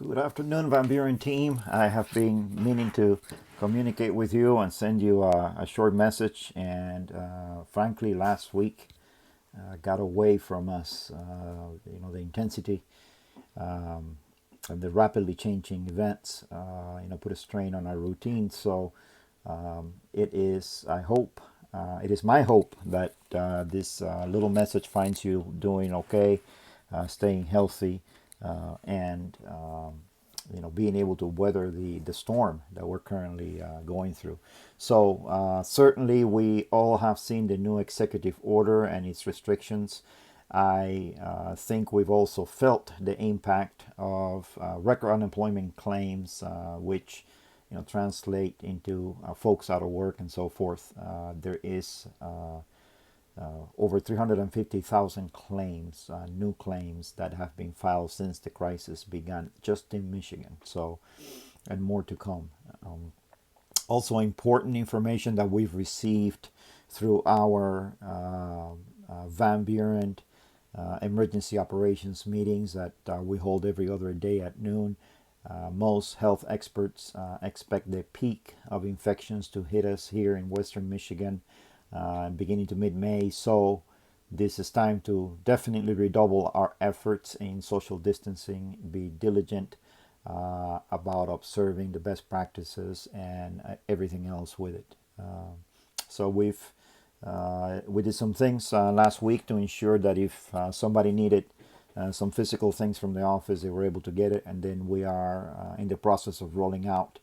Good afternoon, Van Buren team. I have been meaning to communicate with you and send you a short message. And frankly, last week got away from us. The intensity and the rapidly changing events, put a strain on our routine. So it is, I hope, it is my hope that this little message finds you doing okay, staying healthy, and being able to weather the storm that we're currently going through. So certainly we all have seen the new executive order and its restrictions. I think we've also felt the impact of record unemployment claims, which translate into folks out of work and so forth. There is over 350,000 claims, new claims that have been filed since the crisis began just in Michigan. So, and more to come. Also, important information that we've received through our Van Buren emergency operations meetings that we hold every other day at noon. Most health experts expect the peak of infections to hit us here in Western Michigan beginning to mid-May. So this is time to definitely redouble our efforts in social distancing, be diligent about observing the best practices and everything else with it. So we did some things last week to ensure that if somebody needed some physical things from the office, they were able to get it. And then we are in the process of rolling out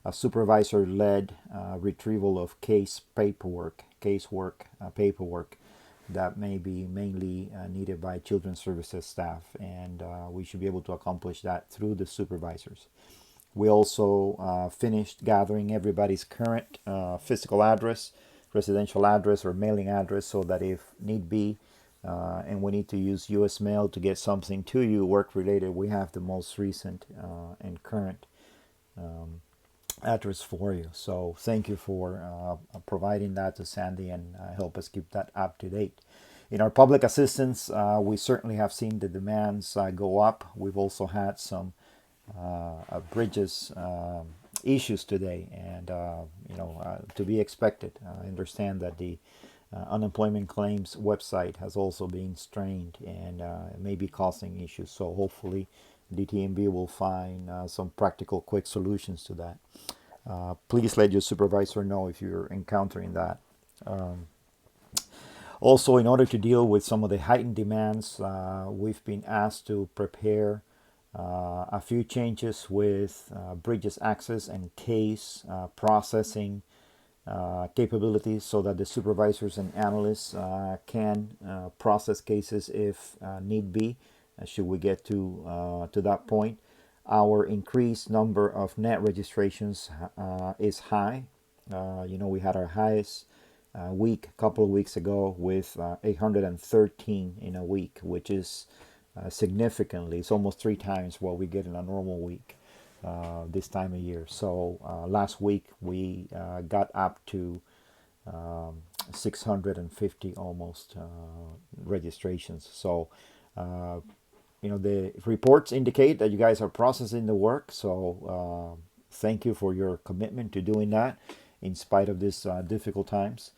a supervisor-led retrieval of casework paperwork that may be mainly needed by children's services staff, and we should be able to accomplish that through the supervisors. We also finished gathering everybody's current physical address, residential address, or mailing address, so that if need be, and we need to use U.S. mail to get something to you work-related, we have the most recent and current address for you. So thank you for providing that to Sandy and help us keep that up to date. In our public assistance, we certainly have seen the demands go up. We've also had some bridges issues today, and to be expected. I understand that the unemployment claims website has also been strained and may be causing issues. So hopefully DTMB will find some practical, quick solutions to that. Please let your supervisor know if you're encountering that. Also, in order to deal with some of the heightened demands, we've been asked to prepare a few changes with Bridges access and case processing capabilities so that the supervisors and analysts can process cases if need be, should we get to that point. Our increased number of net registrations is high. We had our highest week a couple of weeks ago with 813 in a week, which is significantly, it's almost 3 times what we get in a normal week this time of year. So last week we got up to 650 almost registrations. So the reports indicate that you guys are processing the work. So thank you for your commitment to doing that in spite of these difficult times.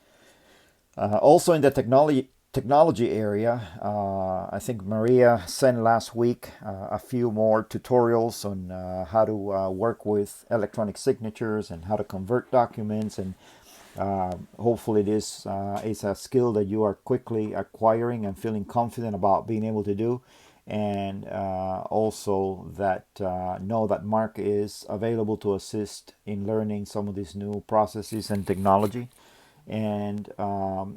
Also in the technology area, I think Maria sent last week a few more tutorials on how to work with electronic signatures and how to convert documents, and hopefully this is a skill that you are quickly acquiring and feeling confident about being able to do. And also that know that Mark is available to assist in learning some of these new processes and technology, and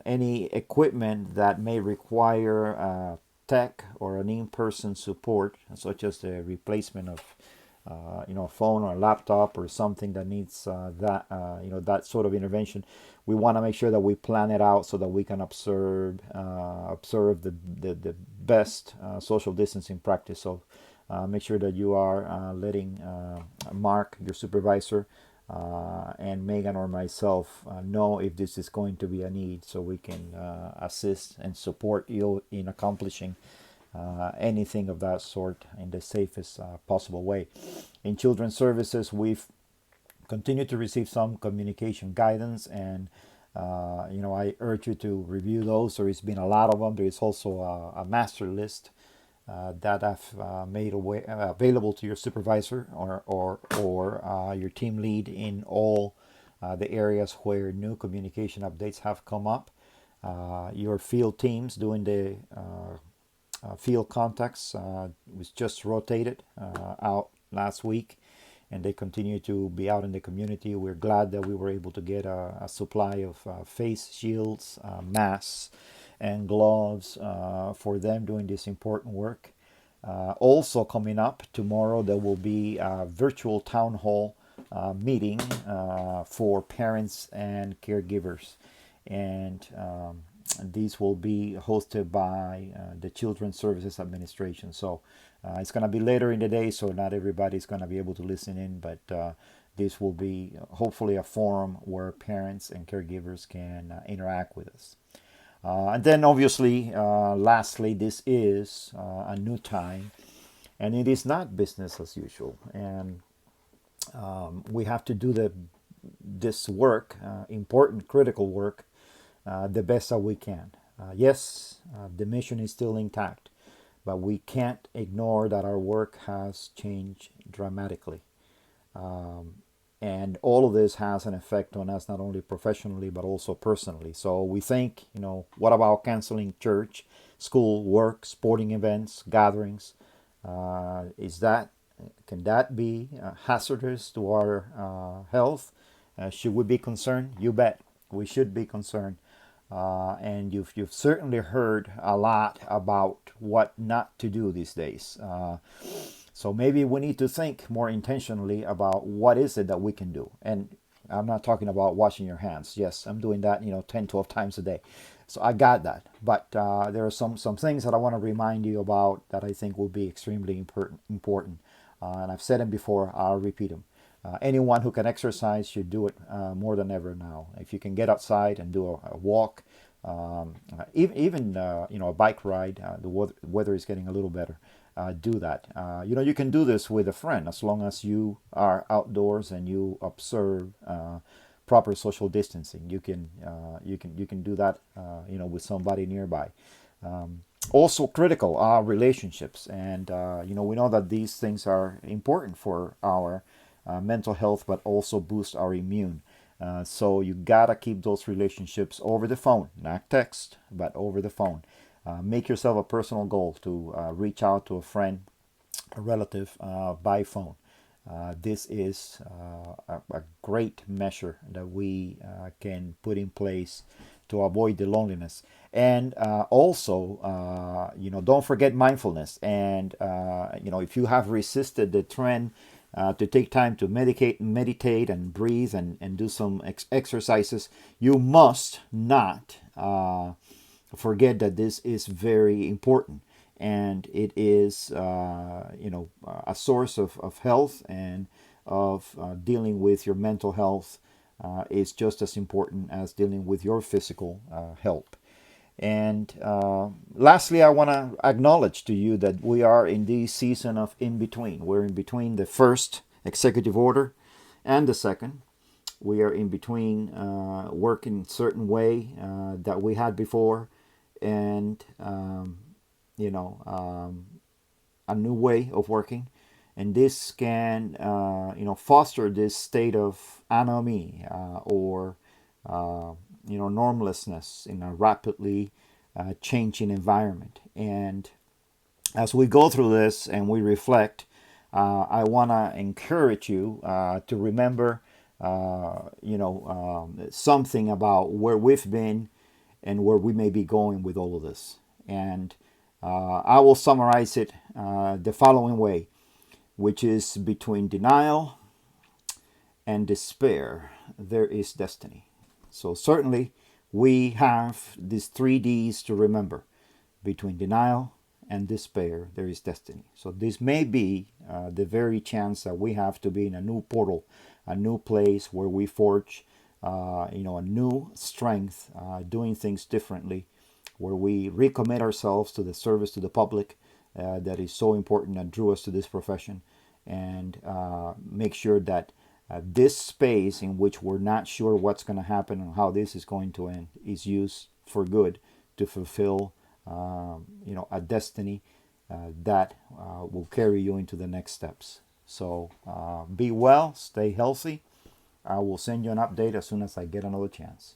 any equipment that may require tech or an in-person support, such as the replacement of a phone or a laptop or something that needs that sort of intervention. We want to make sure that we plan it out so that we can observe the best social distancing practice. So make sure that you are letting Mark, your supervisor, and Megan or myself know if this is going to be a need, so we can assist and support you in accomplishing anything of that sort in the safest possible way. In children's services, we've continued to receive some communication guidance, and I urge you to review those. There has been a lot of them. There is also a master list that I've made available to your supervisor or your team lead in all the areas where new communication updates have come up. Your field teams doing the field contacts was just rotated out last week, and they continue to be out in the community. We're glad that we were able to get a supply of face shields, masks, and gloves for them doing this important work. Also coming up tomorrow, there will be a virtual town hall meeting for parents and caregivers, and these will be hosted by the Children's Services Administration. So it's going to be later in the day, so not everybody's going to be able to listen in, but this will be hopefully a forum where parents and caregivers can interact with us. And then obviously, lastly, this is a new time, and it is not business as usual. And we have to do this work, important, critical work, the best that we can. Yes, the mission is still intact, but we can't ignore that our work has changed dramatically. And all of this has an effect on us, not only professionally, but also personally. So we think, what about canceling church, school, work, sporting events, gatherings? Can that be hazardous to our health? Should we be concerned? You bet. We should be concerned. And you've certainly heard a lot about what not to do these days. So maybe we need to think more intentionally about what is it that we can do. And I'm not talking about washing your hands. Yes, I'm doing that, 10, 12 times a day. So I got that. But there are some things that I want to remind you about that I think will be extremely important. And I've said them before, I'll repeat them. Anyone who can exercise should do it more than ever now. If you can get outside and do a walk, even a bike ride, the weather is getting a little better. Do that. You can do this with a friend as long as you are outdoors and you observe proper social distancing. You can do that. With somebody nearby. Also critical are relationships, and we know that these things are important for our mental health, but also boost our immune. So you gotta keep those relationships over the phone, not text, but over the phone. Make yourself a personal goal to reach out to a friend, a relative by phone. This is a great measure that we can put in place to avoid the loneliness. And also, don't forget mindfulness. And, if you have resisted the trend to take time to meditate and breathe and do some exercises, you must not forget that this is very important. And it is, a source of health and of dealing with your mental health is just as important as dealing with your physical health. And lastly, I want to acknowledge to you that we are in this season of in between. We're in between the first executive order and the second. We are in between working a certain way that we had before, and a new way of working, and this can foster this state of anomie or normlessness in a rapidly changing environment. And as we go through this and we reflect, I want to encourage you to remember something about where we've been and where we may be going with all of this. And I will summarize it the following way, which is: between denial and despair, there is destiny. So certainly we have these 3 Ds to remember. Between denial and despair, there is destiny. So this may be the very chance that we have to be in a new portal, a new place where we forge a new strength, doing things differently, where we recommit ourselves to the service to the public, that is so important that drew us to this profession, and make sure that this space in which we're not sure what's going to happen and how this is going to end is used for good to fulfill a destiny that will carry you into the next steps. So be well, stay healthy. I will send you an update as soon as I get another chance.